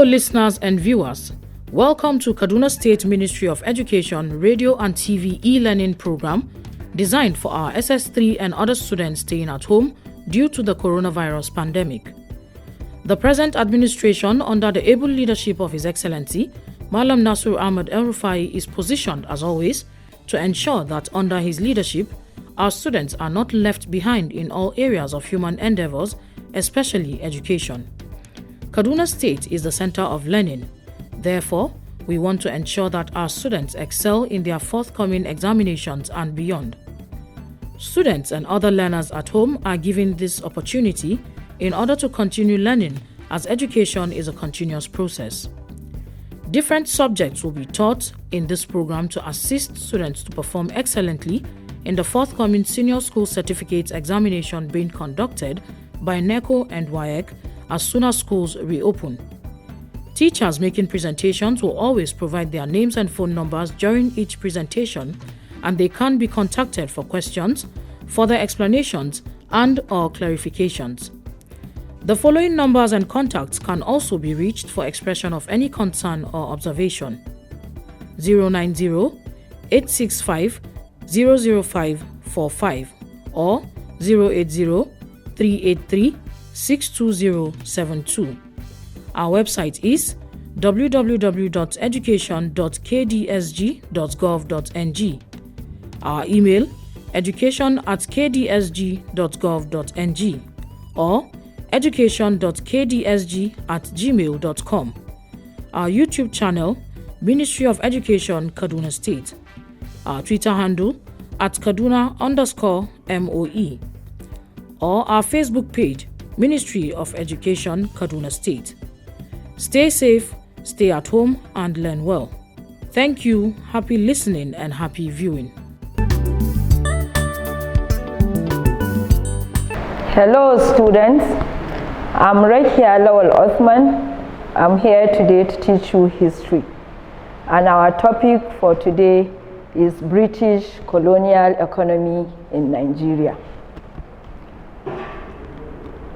listeners and viewers. Welcome to Kaduna State Ministry of Education Radio and TV e-learning program designed for our SS3 and other students staying at home due to the coronavirus pandemic. The present administration, under the able leadership of His Excellency, Malam Nasir Ahmed El-Rufai, is positioned, as always, to ensure that under his leadership, our students are not left behind in all areas of human endeavors, especially education. Kaduna State is the center of learning. Therefore, we want to ensure that our students excel in their forthcoming examinations and beyond. Students and other learners at home are given this opportunity in order to continue learning, as education is a continuous process. Different subjects will be taught in this program to assist students to perform excellently in the forthcoming Senior School Certificate examination being conducted by NECO and WAEC as soon as schools reopen. Teachers making presentations will always provide their names and phone numbers during each presentation, and they can be contacted for questions, further explanations, and/or clarifications. The following numbers and contacts can also be reached for expression of any concern or observation: 090-865-00545 or 080-383-62072. Our website is www.education.kdsg.gov.ng. Our email education@kdsg.gov.ng or education.kdsg@gmail.com. Our YouTube channel, Ministry of Education, Kaduna State. Our Twitter handle @Kaduna_MOE. Or our Facebook page, Ministry of Education, Kaduna State. Stay safe, stay at home, and learn well. Thank you, happy listening, and happy viewing. Hello students, I'm Rekia Lawal Othman. I'm here today to teach you history. And our topic for today is British colonial economy in Nigeria.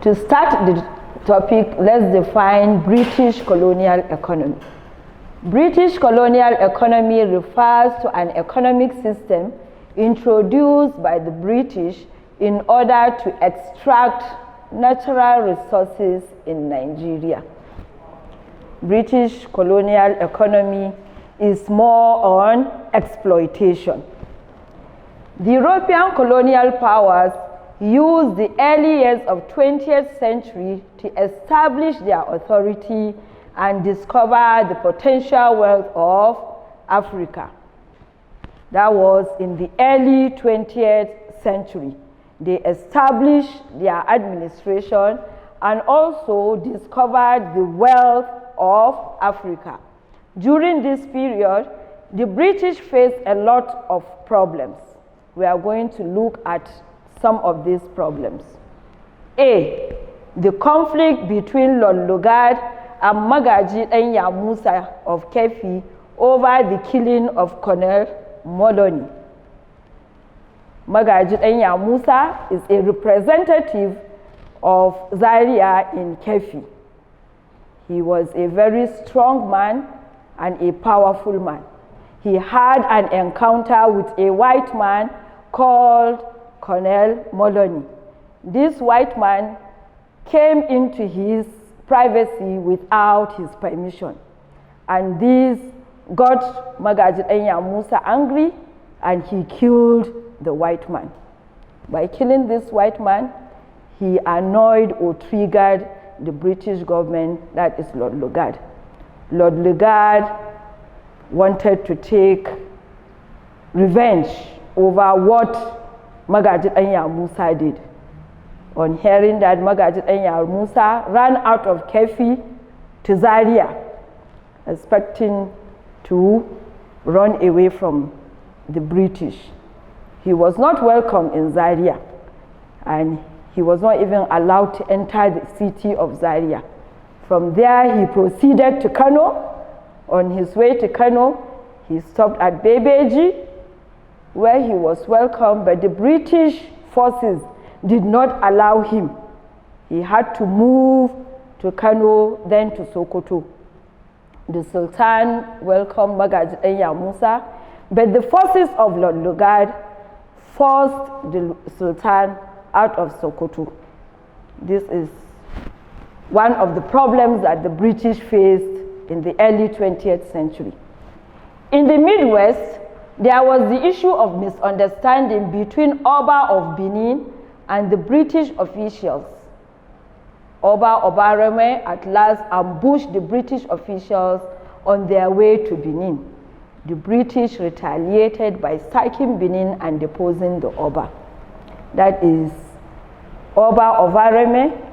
To start the topic, let's define British colonial economy. British colonial economy refers to an economic system introduced by the British in order to extract natural resources in Nigeria. British colonial economy is more on exploitation. The European colonial powers used the early years of 20th century to establish their authority and discover the potential wealth of Africa. That was in the early 20th century. They established their administration and also discovered the wealth of Africa. During this period, the British faced a lot of problems. We are going to look at some of these problems. A, the conflict between Lord Lugard and Magaji Enya Musa of Kefi over the killing of Colonel Moloney. Magaji Enya Musa is a representative of Zaria in Kefi. He was a very strong man and a powerful man. He had an encounter with a white man called Colonel Moloney. This white man came into his privacy without his permission, and this got Magaji Enya Musa angry, and he killed the white man. By killing this white man, he annoyed or triggered the British government, that is Lord Lugard. Lord Lugard wanted to take revenge over what Magaji Enya Musa did. On hearing that, Magaji Enya Musa ran out of Kefi to Zaria, expecting to run away from the British. He was not welcome in Zaria, and he was not even allowed to enter the city of Zaria. From there, he proceeded to Kano. On his way to Kano, he stopped at Bebeji, where he was welcomed, but the British forces did not allow him. He had to move to Kano, then to Sokoto. The Sultan welcomed Magaji Enya Musa, but the forces of Lord Lugard forced the Sultan out of Sokoto. This is one of the problems that the British faced in the early 20th century. In the Midwest, there was the issue of misunderstanding between Oba of Benin and the British officials. Oba Obareme at last ambushed the British officials on their way to Benin. The British retaliated by sacking Benin and deposing the Oba. That is, Oba Obareme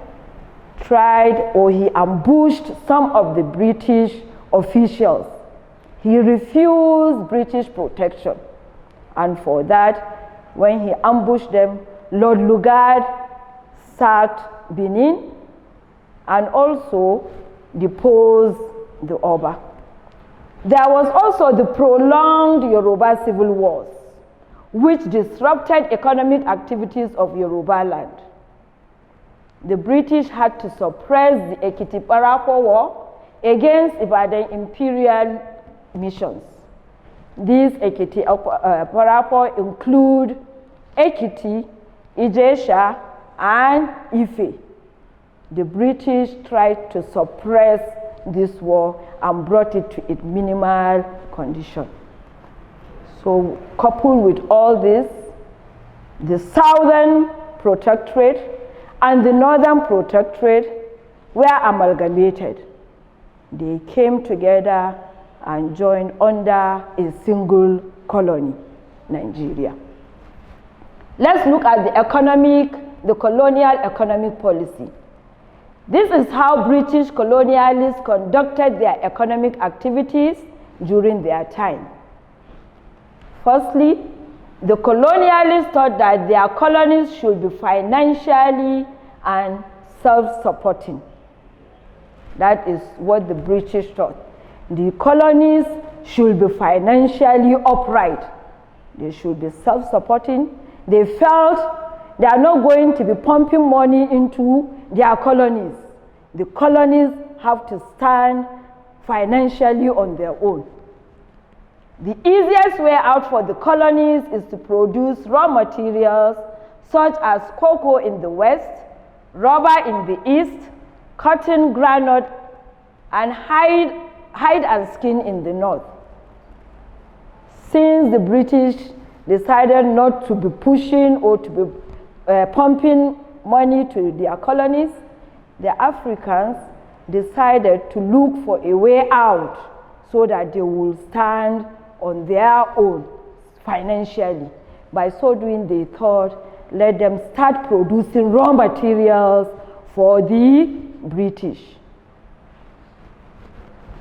he ambushed some of the British officials. He refused British protection. And for that, when he ambushed them, Lord Lugard sacked Benin and also deposed the Oba. There was also the prolonged Yoruba civil wars, which disrupted economic activities of Yoruba land. The British had to suppress the Ekiti-Parapo War against Ibadan imperial missions. These Ekiti-Parapo include Ekiti, Ijesha, and Ife. The British tried to suppress this war and brought it to its minimal condition. So, coupled with all this, the Southern Protectorate and the Northern Protectorate were amalgamated. They came together and joined under a single colony, Nigeria. Let's look at the colonial economic policy. This is how British colonialists conducted their economic activities during their time. Firstly, the colonialists thought that their colonies should be financially and self-supporting. That is what the British thought. The colonies should be financially upright. They should be self-supporting. They felt they are not going to be pumping money into their colonies. The colonies have to stand financially on their own. The easiest way out for the colonies is to produce raw materials such as cocoa in the west, rubber in the east, cotton, granite, and hide and skin in the north. Since the British decided not to be pushing or to be pumping money to their colonies, the Africans decided to look for a way out so that they will stand on their own financially. By so doing, they thought, let them start producing raw materials for the British.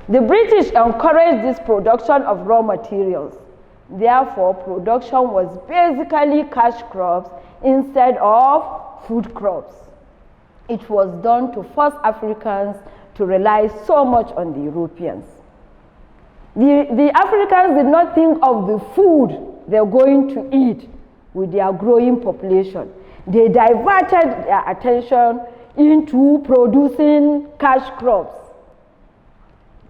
The British encouraged this production of raw materials. Therefore, production was basically cash crops instead of food crops. It was done to force Africans to rely so much on the Europeans. The Africans did not think of the food they're going to eat with their growing population. They diverted their attention into producing cash crops.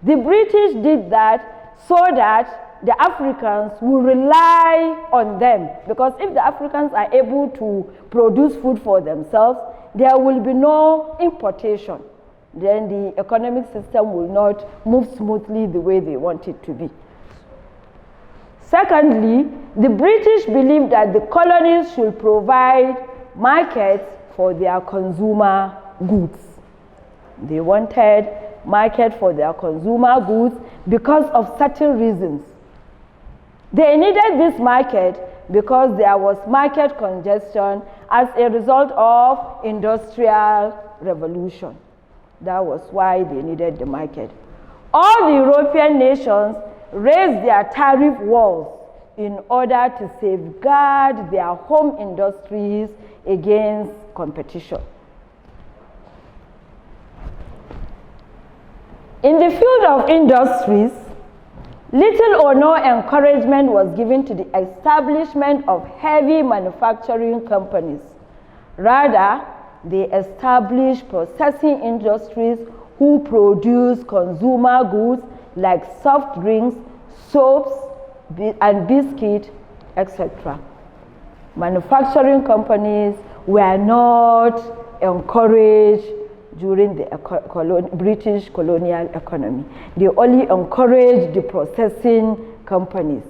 The British did that so that the Africans will rely on them, because if the Africans are able to produce food for themselves, there will be no importation. Then the economic system will not move smoothly the way they want it to be. Secondly, the British believed that the colonies should provide markets for their consumer goods. They wanted market for their consumer goods because of certain reasons. They needed this market because there was market congestion as a result of industrial revolution. That was why they needed the market. All the European nations raised their tariff walls in order to safeguard their home industries against competition. In the field of industries, little or no encouragement was given to the establishment of heavy manufacturing companies. Rather, they established processing industries who produce consumer goods like soft drinks, soaps, and biscuits, etc. Manufacturing companies were not encouraged during the British colonial economy. They only encouraged the processing companies,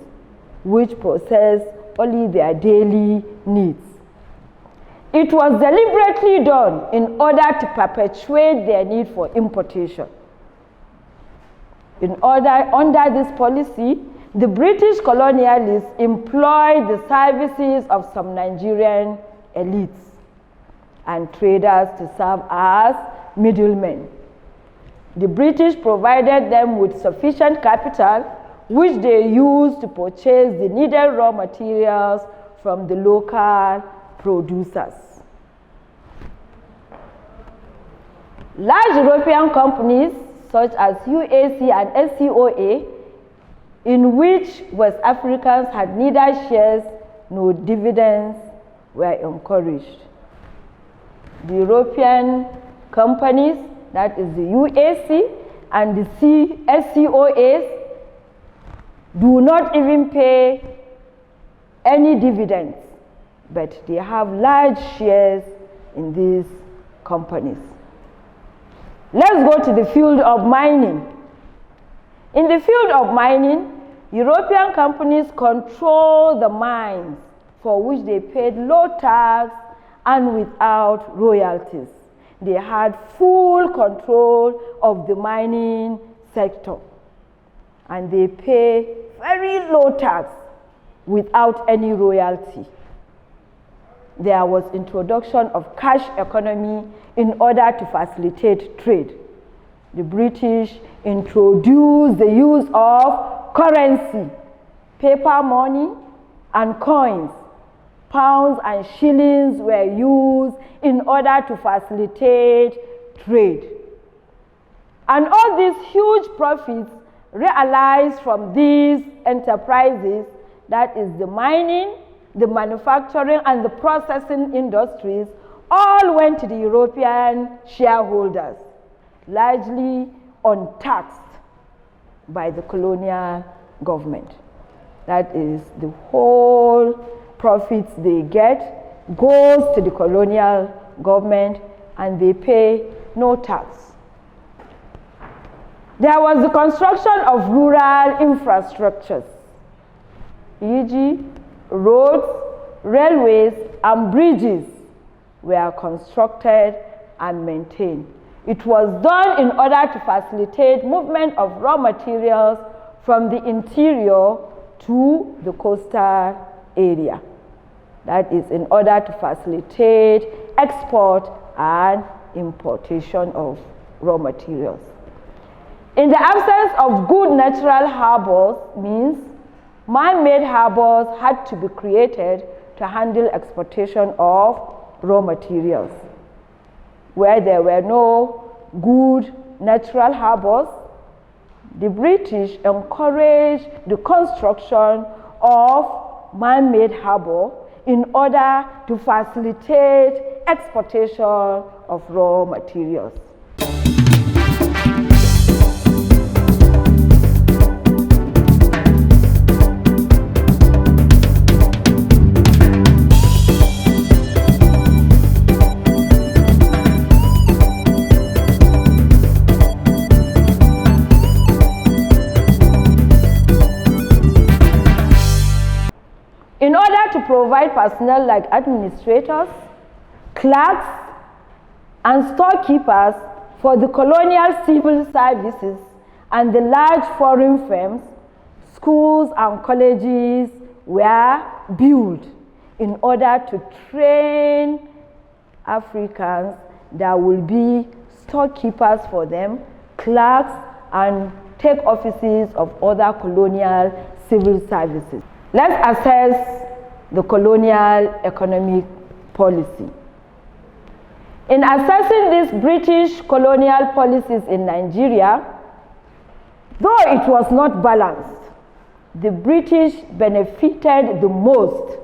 which process only their daily needs. It was deliberately done in order to perpetuate their need for importation. Under this policy, the British colonialists employed the services of some Nigerian elites and traders to serve as middlemen. The British provided them with sufficient capital, which they used to purchase the needed raw materials from the local producers. Large European companies such as UAC and SCOA, in which West Africans had neither shares nor dividends, were encouraged. The European companies, that is the UAC and the SCOAs, do not even pay any dividends, but they have large shares in these companies. Let's go to the field of mining. In the field of mining, European companies control the mines for which they paid low tax and without royalties. They had full control of the mining sector, and they pay very low tax without any royalty. There was introduction of cash economy in order to facilitate trade. The British introduced the use of currency, paper money, and coins. Pounds and shillings were used in order to facilitate trade. And all these huge profits realized from these enterprises, that is the mining, the manufacturing, and the processing industries, all went to the European shareholders, largely untaxed by the colonial government. That is, the whole profits they get goes to the colonial government and they pay no tax. There was the construction of rural infrastructures, e.g., roads, railways, and bridges were constructed and maintained. It was done in order to facilitate movement of raw materials from the interior to the coastal area. That is, in order to facilitate export and importation of raw materials. In the absence of good natural harbors, means man-made harbors had to be created to handle exportation of raw materials. Where there were no good natural harbors, the British encouraged the construction of man-made harbor in order to facilitate exportation of raw materials. In order to provide personnel like administrators, clerks, and storekeepers for the colonial civil services and the large foreign firms, schools and colleges were built in order to train Africans that will be storekeepers for them, clerks, and take offices of other colonial civil services. Let's assess the colonial economic policy. In assessing these British colonial policies in Nigeria, though it was not balanced, the British benefited the most,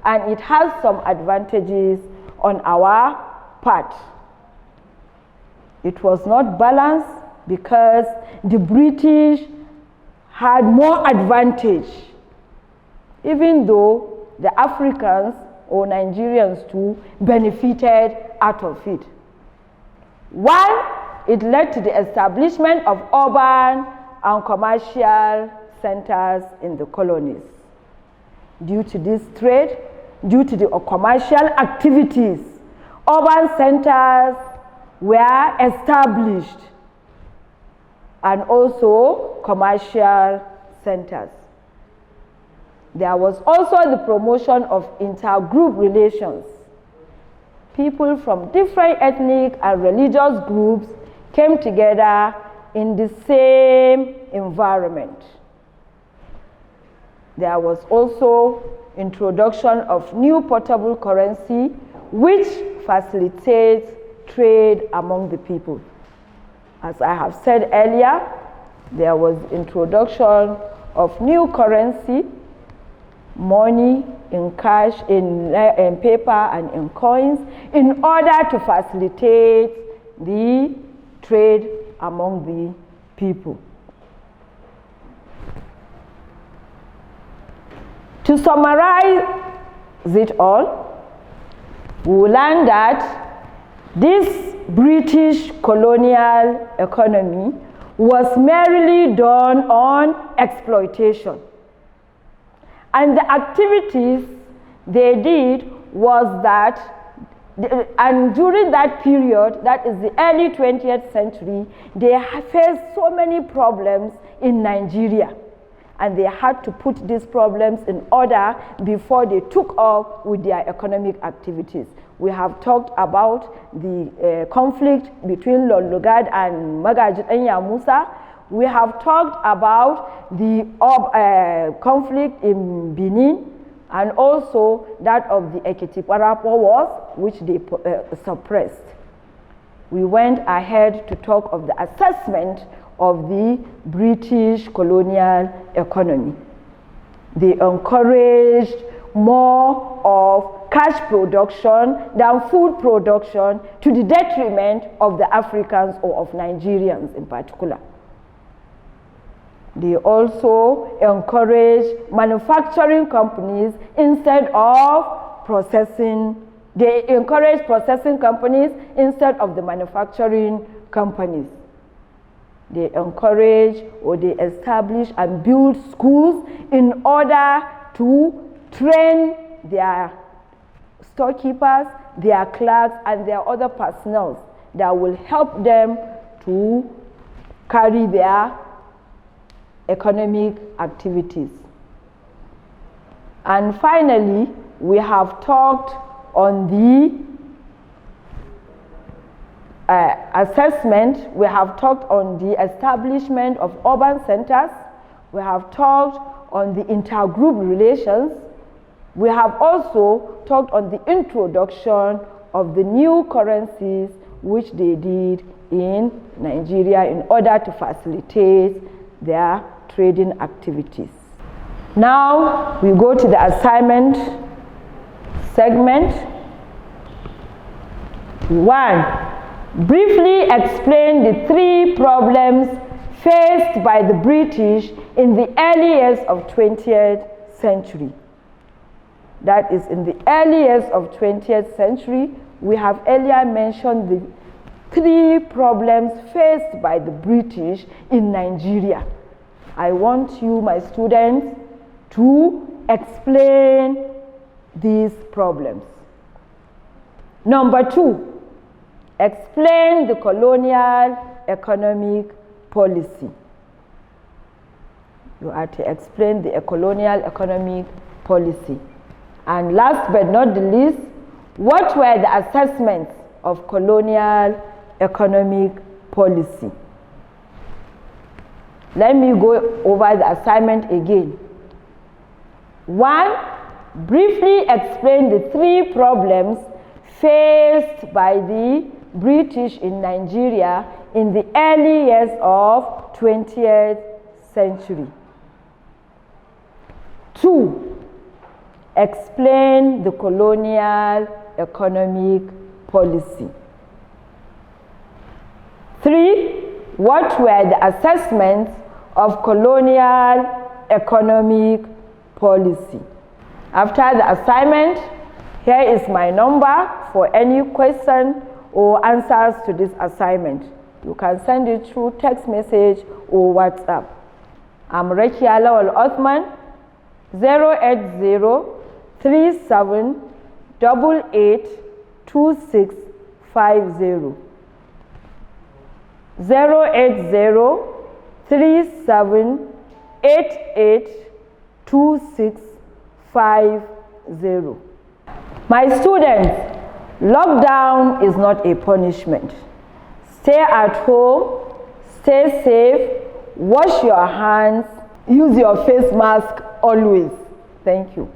and it has some advantages on our part. It was not balanced because the British had more advantage, even though the Africans or Nigerians too benefited out of it. One, it led to the establishment of urban and commercial centers in the colonies. Due to this trade, due to the commercial activities, urban centers were established and also commercial centers. There was also the promotion of intergroup relations. People from different ethnic and religious groups came together in the same environment. There was also introduction of new portable currency, which facilitates trade among the people. As I have said earlier, there was introduction of new currency, money in cash, in paper and in coins, in order to facilitate the trade among the people. To summarize it all, we will learn that this British colonial economy was merely done on exploitation. And the activities they did was that, and during that period, that is the early 20th century, they faced so many problems in Nigeria. And they had to put these problems in order before they took up with their economic activities. We have talked about the conflict between Lord Lugard and Magaji Enya Musa. We have talked about the conflict in Benin and also that of the Ekiti-Parapo Wars, which they suppressed. We went ahead to talk of the assessment of the British colonial economy. They encouraged more of cash production than food production to the detriment of the Africans or of Nigerians in particular. They also encouraged manufacturing companies instead of processing. They encouraged processing companies instead of the manufacturing companies. They encourage or they establish and build schools in order to train their storekeepers, their clerks, and their other personnel that will help them to carry their economic activities. And finally, we have talked on the assessment, we have talked on the establishment of urban centers, we have talked on the intergroup relations, we have also talked on the introduction of the new currencies which they did in Nigeria in order to facilitate their trading activities. Now we go to the assignment segment. 1. Briefly explain the 3 problems faced by the British in the early years of 20th century. That is, in the early years of 20th century, we have earlier mentioned the 3 problems faced by the British in Nigeria. I want you, my students, to explain these problems. Number 2. Explain the colonial economic policy. You are to explain the colonial economic policy. And last but not the least, what were the assessments of colonial economic policy? Let me go over the assignment again. 1. Briefly explain the 3 problems faced by the British in Nigeria in the early years of 20th century. 2. Explain the colonial economic policy. 3. What were the assessments of colonial economic policy. After the assignment, here is my number for any question or answers to this assignment. You can send it through text message or WhatsApp. I'm Rakia Lawal Othman, 08037882650. 08037882650. My students, lockdown is not a punishment. Stay at home, stay safe, wash your hands, use your face mask always. Thank you.